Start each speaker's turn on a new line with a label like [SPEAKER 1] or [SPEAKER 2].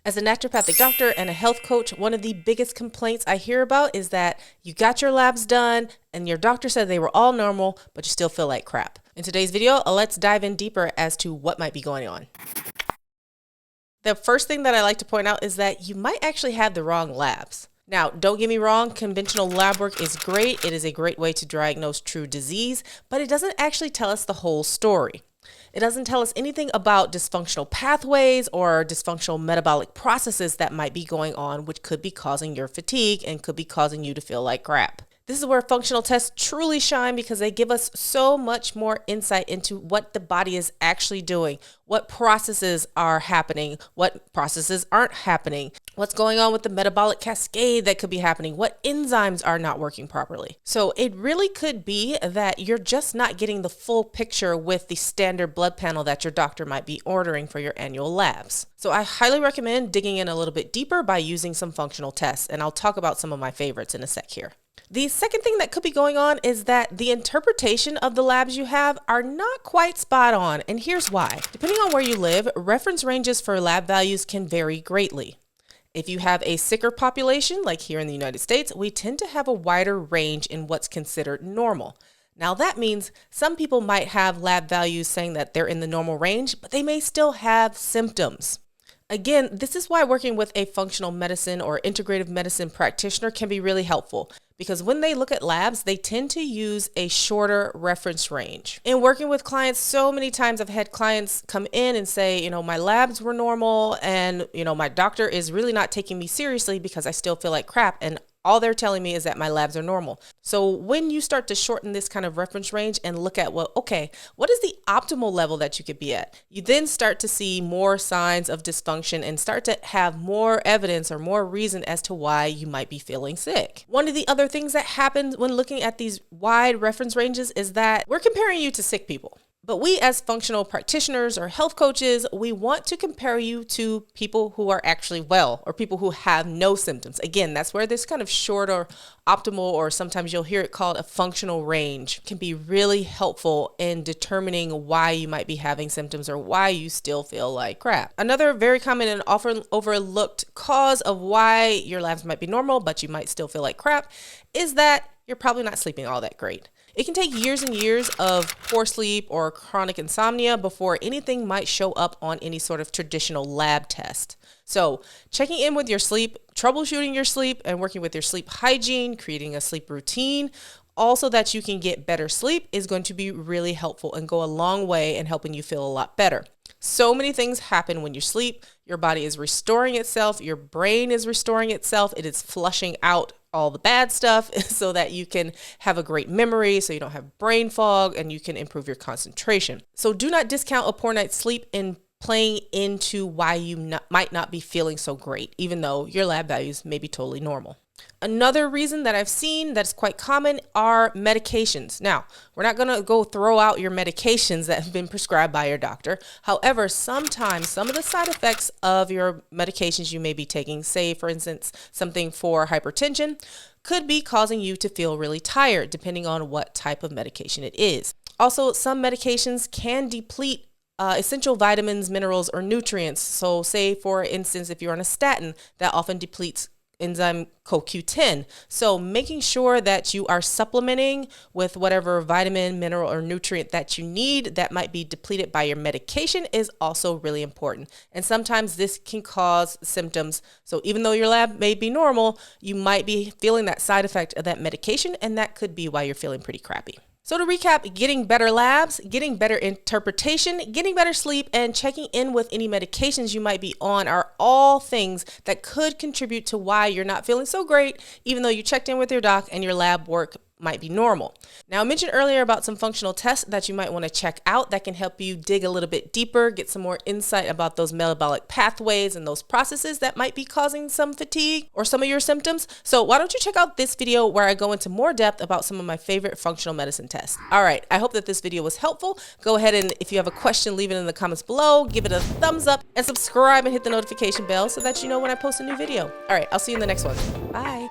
[SPEAKER 1] As a naturopathic doctor and a health coach, one of the biggest complaints I hear about is that you got your labs done and your doctor said they were all normal, but you still feel like crap. In today's video, let's dive in deeper as to what might be going on. The first thing that I like to point out is that you might actually have the wrong labs. Now, don't get me wrong, conventional lab work is great. It is a great way to diagnose true disease, but it doesn't actually tell us the whole story. It doesn't tell us anything about dysfunctional pathways or dysfunctional metabolic processes that might be going on, which could be causing your fatigue and could be causing you to feel like crap. This is where functional tests truly shine because they give us so much more insight into what the body is actually doing, what processes are happening, what processes aren't happening, what's going on with the metabolic cascade that could be happening, what enzymes are not working properly. So it really could be that you're just not getting the full picture with the standard blood panel that your doctor might be ordering for your annual labs. So I highly recommend digging in a little bit deeper by using some functional tests, and I'll talk about some of my favorites in a sec here. The second thing that could be going on is that the interpretation of the labs you have are not quite spot on, and here's why. Depending on where you live, reference ranges for lab values can vary greatly. If you have a sicker population, like here in the United States, we tend to have a wider range in what's considered normal. Now that means some people might have lab values saying that they're in the normal range, but they may still have symptoms. Again, this is why working with a functional medicine or integrative medicine practitioner can be really helpful, because when they look at labs, they tend to use a shorter reference range. In working with clients, so many times I've had clients come in and say, my labs were normal and, my doctor is really not taking me seriously because I still feel like crap. And all they're telling me is that my labs are normal. So when you start to shorten this kind of reference range and look at, what is the optimal level that you could be at? You then start to see more signs of dysfunction and start to have more evidence or more reason as to why you might be feeling sick. One of the other things that happens when looking at these wide reference ranges is that we're comparing you to sick people. But we as functional practitioners or health coaches, we want to compare you to people who are actually well or people who have no symptoms. Again, that's where this kind of short or optimal, or sometimes you'll hear it called a functional range, can be really helpful in determining why you might be having symptoms or why you still feel like crap. Another very common and often overlooked cause of why your labs might be normal, but you might still feel like crap, is that you're probably not sleeping all that great. It can take years and years of poor sleep or chronic insomnia before anything might show up on any sort of traditional lab test. So checking in with your sleep, troubleshooting your sleep, and working with your sleep hygiene, creating a sleep routine, also that you can get better sleep, is going to be really helpful and go a long way in helping you feel a lot better. So many things happen when you sleep. Your body is restoring itself. Your brain is restoring itself. It is flushing out all the bad stuff so that you can have a great memory, so you don't have brain fog, and you can improve your concentration. So do not discount a poor night's sleep in playing into why you might not be feeling so great, even though your lab values may be totally normal. Another reason that I've seen that's quite common are medications. Now, we're not going to go throw out your medications that have been prescribed by your doctor. However, sometimes some of the side effects of your medications you may be taking, say for instance, something for hypertension, could be causing you to feel really tired, depending on what type of medication it is. Also, some medications can deplete essential vitamins, minerals, or nutrients. So say for instance, if you're on a statin, that often depletes enzyme CoQ10. So making sure that you are supplementing with whatever vitamin, mineral, or nutrient that you need that might be depleted by your medication is also really important. And sometimes this can cause symptoms. So even though your lab may be normal, you might be feeling that side effect of that medication, and that could be why you're feeling pretty crappy. So to recap, getting better labs, getting better interpretation, getting better sleep, and checking in with any medications you might be on are all things that could contribute to why you're not feeling so great, even though you checked in with your doc and your lab work might be normal. Now, I mentioned earlier about some functional tests that you might want to check out that can help you dig a little bit deeper, get some more insight about those metabolic pathways and those processes that might be causing some fatigue or some of your symptoms. So why don't you check out this video where I go into more depth about some of my favorite functional medicine tests. All right, I hope that this video was helpful. Go ahead and if you have a question, leave it in the comments below, give it a thumbs up, and subscribe and hit the notification bell so that you know when I post a new video. All right, I'll see you in the next one. Bye.